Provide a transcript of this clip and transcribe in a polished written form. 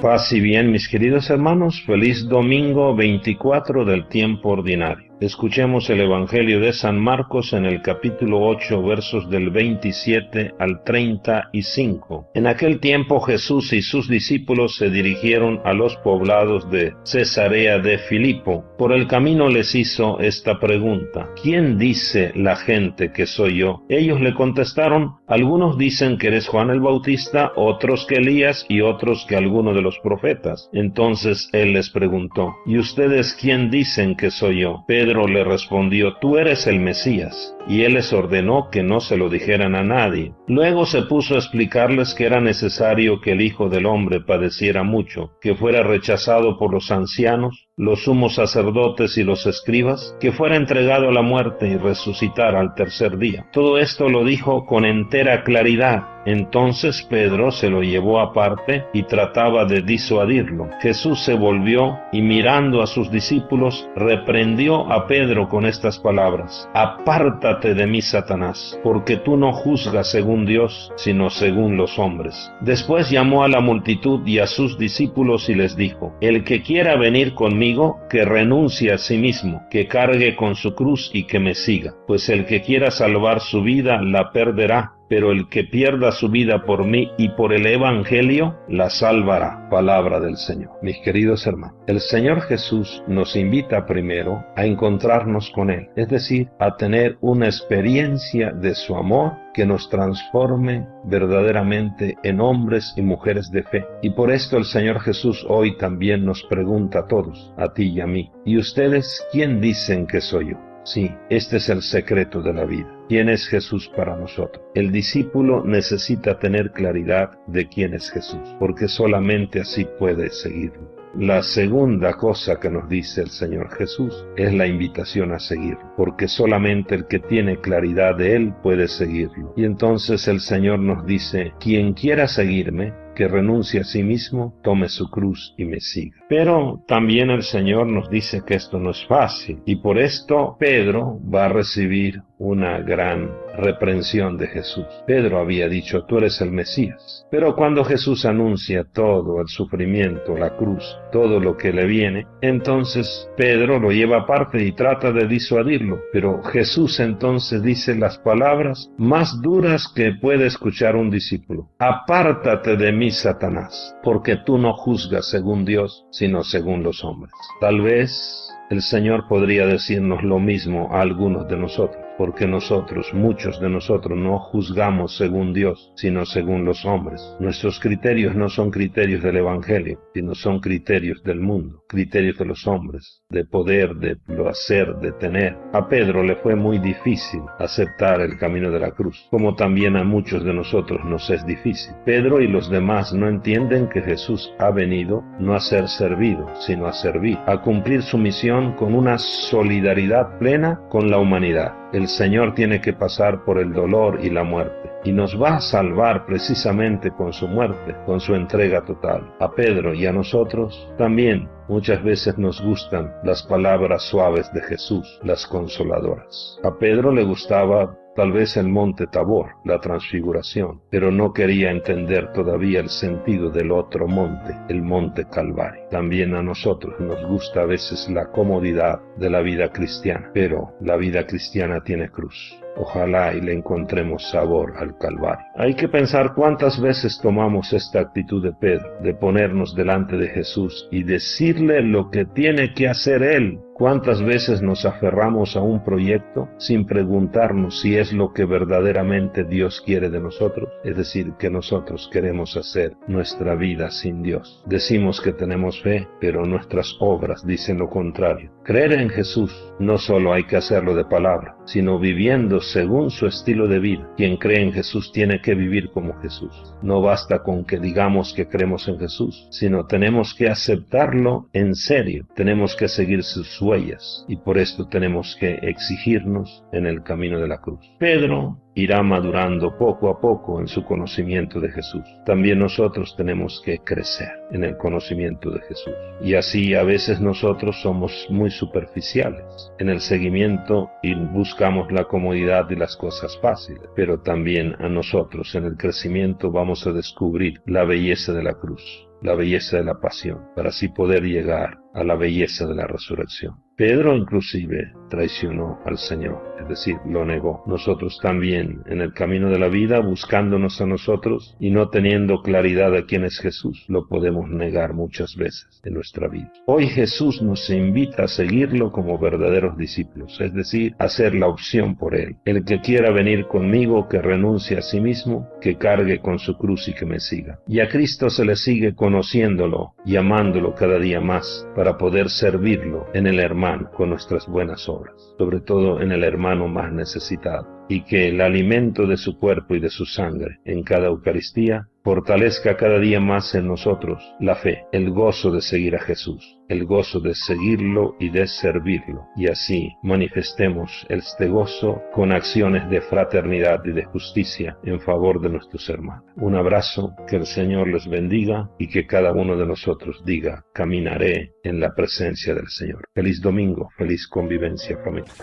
Paz y bien, mis queridos hermanos, feliz domingo 24 del tiempo ordinario. Escuchemos el Evangelio de San Marcos en el capítulo 8, versos del 27 al 35. En aquel tiempo Jesús y sus discípulos se dirigieron a los poblados de Cesarea de Filipo. Por el camino les hizo esta pregunta: ¿Quién dice la gente que soy yo? Ellos le contestaron: algunos dicen que eres Juan el Bautista, otros que Elías y otros que alguno de los profetas. Entonces él les preguntó: ¿y ustedes quién dicen que soy yo? Pedro le respondió: tú eres el Mesías. Y él les ordenó que no se lo dijeran a nadie. Luego se puso a explicarles que era necesario que el Hijo del Hombre padeciera mucho, que fuera rechazado por los ancianos, los sumos sacerdotes y los escribas, que fuera entregado a la muerte y resucitara al tercer día. Todo esto lo dijo con entera claridad. Entonces Pedro se lo llevó aparte y trataba de disuadirlo. Jesús se volvió y, mirando a sus discípulos, reprendió a Pedro con estas palabras: apártate de mí, Satanás, porque tú no juzgas según Dios, sino según los hombres. Después llamó a la multitud y a sus discípulos y les dijo: el que quiera venir conmigo, que renuncie a sí mismo, que cargue con su cruz y que me siga. Pues el que quiera salvar su vida, la perderá, pero el que pierda su vida por mí y por el Evangelio, la salvará. Palabra del Señor. Mis queridos hermanos, el Señor Jesús nos invita primero a encontrarnos con Él, es decir, a tener una experiencia de su amor que nos transforme verdaderamente en hombres y mujeres de fe. Y por esto el Señor Jesús hoy también nos pregunta a todos, a ti y a mí: ¿y ustedes quién dicen que soy yo? Sí, este es el secreto de la vida. ¿Quién es Jesús para nosotros? El discípulo necesita tener claridad de quién es Jesús, porque solamente así puede seguirlo. La segunda cosa que nos dice el Señor Jesús es la invitación a seguirlo, porque solamente el que tiene claridad de Él puede seguirlo. Y entonces el Señor nos dice: quien quiera seguirme, que renuncie a sí mismo, tome su cruz y me siga. Pero también el Señor nos dice que esto no es fácil, y por esto Pedro va a recibir una gran reprensión de Jesús. Pedro había dicho: tú eres el Mesías. Pero cuando Jesús anuncia todo el sufrimiento, la cruz, todo lo que le viene, entonces Pedro lo lleva aparte y trata de disuadirlo. Pero Jesús entonces dice las palabras más duras que puede escuchar un discípulo: apártate de mí, Satanás, porque tú no juzgas según Dios, sino según los hombres. Tal vez el Señor podría decirnos lo mismo a algunos de nosotros, porque muchos de nosotros no juzgamos según Dios, sino según los hombres. Nuestros criterios no son criterios del Evangelio, sino son criterios del mundo, criterios de los hombres, de poder, de placer, de tener. A Pedro le fue muy difícil aceptar el camino de la cruz, como también a muchos de nosotros nos es difícil. Pedro y los demás no entienden que Jesús ha venido no a ser servido, sino a servir, a cumplir su misión con una solidaridad plena con la humanidad. El Señor tiene que pasar por el dolor y la muerte, y nos va a salvar precisamente con su muerte, con su entrega total. A Pedro y a nosotros también muchas veces nos gustan las palabras suaves de Jesús, las consoladoras. A Pedro le gustaba tal vez el monte Tabor, la transfiguración, pero no quería entender todavía el sentido del otro monte, el monte Calvario. También a nosotros nos gusta a veces la comodidad de la vida cristiana, pero la vida cristiana tiene cruz. Ojalá y le encontremos sabor al Calvario. Hay que pensar cuántas veces tomamos esta actitud de Pedro, de ponernos delante de Jesús y decirle lo que tiene que hacer Él. ¿Cuántas veces nos aferramos a un proyecto sin preguntarnos si es lo que verdaderamente Dios quiere de nosotros? Es decir, que nosotros queremos hacer nuestra vida sin Dios. Decimos que tenemos fe, pero nuestras obras dicen lo contrario. Creer en Jesús no solo hay que hacerlo de palabra, sino viviendo según su estilo de vida. Quien cree en Jesús tiene que vivir como Jesús. No basta con que digamos que creemos en Jesús, sino tenemos que aceptarlo en serio. Tenemos que seguir sus huellas, y por esto tenemos que exigirnos en el camino de la cruz. Pedro irá madurando poco a poco en su conocimiento de Jesús. También nosotros tenemos que crecer en el conocimiento de Jesús. Y así a veces nosotros somos muy superficiales en el seguimiento y buscamos la comodidad y las cosas fáciles. Pero también a nosotros en el crecimiento vamos a descubrir la belleza de la cruz. la belleza de la pasión, para así poder llegar a la belleza de la resurrección. Pedro inclusive traicionó al Señor, es decir, lo negó. Nosotros también, en el camino de la vida, buscándonos a nosotros y no teniendo claridad de quién es Jesús, lo podemos negar muchas veces en nuestra vida. Hoy Jesús nos invita a seguirlo como verdaderos discípulos, es decir, a hacer la opción por Él. El que quiera venir conmigo, que renuncie a sí mismo, que cargue con su cruz y que me siga. Y a Cristo se le sigue conociéndolo y amándolo cada día más para poder servirlo en el hermano con nuestras buenas obras, sobre todo en el hermano más necesitado, y que el alimento de su cuerpo y de su sangre en cada Eucaristía fortalezca cada día más en nosotros la fe, el gozo de seguir a Jesús, el gozo de seguirlo y de servirlo, y así manifestemos este gozo con acciones de fraternidad y de justicia en favor de nuestros hermanos. Un abrazo, que el Señor les bendiga y que cada uno de nosotros diga: caminaré en la presencia del Señor. Feliz domingo, feliz convivencia familiar.